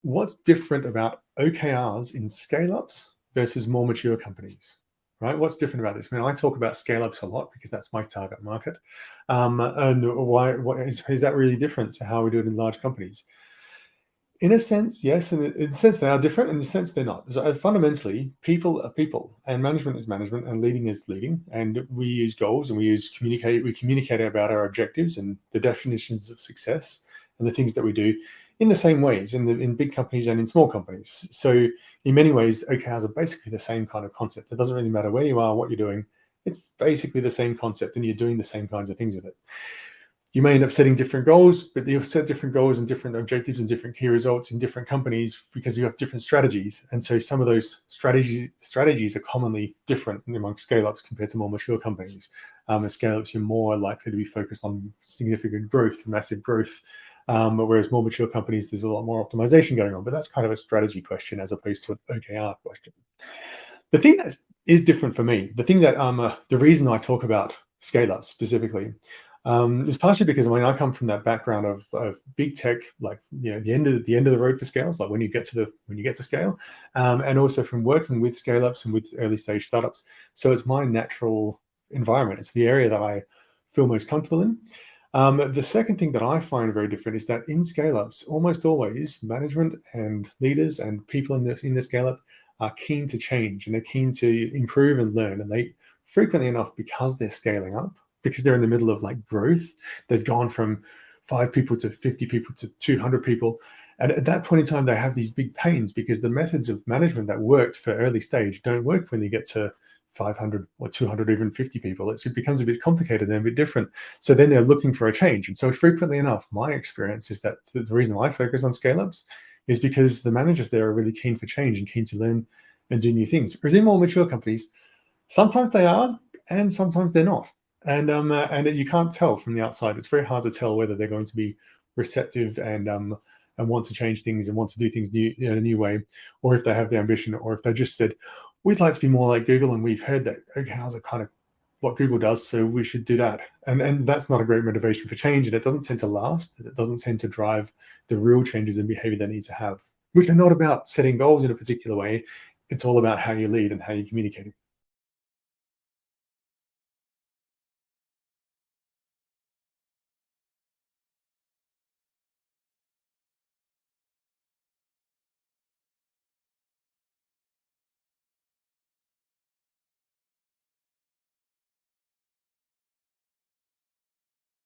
what's different about OKRs in scale-ups versus more mature companies, right? What's different about this? I mean, I talk about scale-ups a lot because that's my target market. And why is that really different to how we do it in large companies? In a sense, yes, and in a sense they are different. In a sense, they're not. So fundamentally, people are people, and management is management, and leading is leading. And we use goals, and we communicate. We communicate about our objectives and the definitions of success, and the things that we do in the same ways in big companies and in small companies. So in many ways, OKRs are basically the same kind of concept. It doesn't really matter where you are, what you're doing. It's basically the same concept, and you're doing the same kinds of things with it. You may end up setting different goals, but you'll set different goals and different objectives and different key results in different companies because you have different strategies. And so some of those strategies are commonly different among scale-ups compared to more mature companies. As scale-ups, you're more likely to be focused on significant growth, massive growth, whereas more mature companies, there's a lot more optimization going on. But that's kind of a strategy question as opposed to an OKR question. The thing that is different for me, the thing that the reason I talk about scale-ups specifically, is partially because I come from that background of big tech, like the end of the road for scales, like when you get to scale, and also from working with scale-ups and with early stage startups. So it's my natural environment. It's the area that I feel most comfortable in. The second thing that I find very different is that in scale-ups, almost always management and leaders and people in the scale-up are keen to change, and they're keen to improve and learn. And they frequently enough, because they're scaling up, because they're in the middle of like growth, they've gone from 5 people to 50 people to 200 people. And at that point in time, they have these big pains because the methods of management that worked for early stage don't work when you get to 500 or 200, even 50 people. It becomes a bit complicated and a bit different. So then they're looking for a change. And so frequently enough, my experience is that the reason I focus on scale-ups is because the managers there are really keen for change and keen to learn and do new things. Whereas in more mature companies, sometimes they are and sometimes they're not. And you can't tell from the outside. It's very hard to tell whether they're going to be receptive and want to change things and want to do things new in a new way, or if they have the ambition, or if they just said, we'd like to be more like Google, and we've heard that OKRs are kind of what Google does, so we should do that. And that's not a great motivation for change, and it doesn't tend to last. And it doesn't tend to drive the real changes in behavior they need to have, which are not about setting goals in a particular way. It's all about how you lead and how you communicate.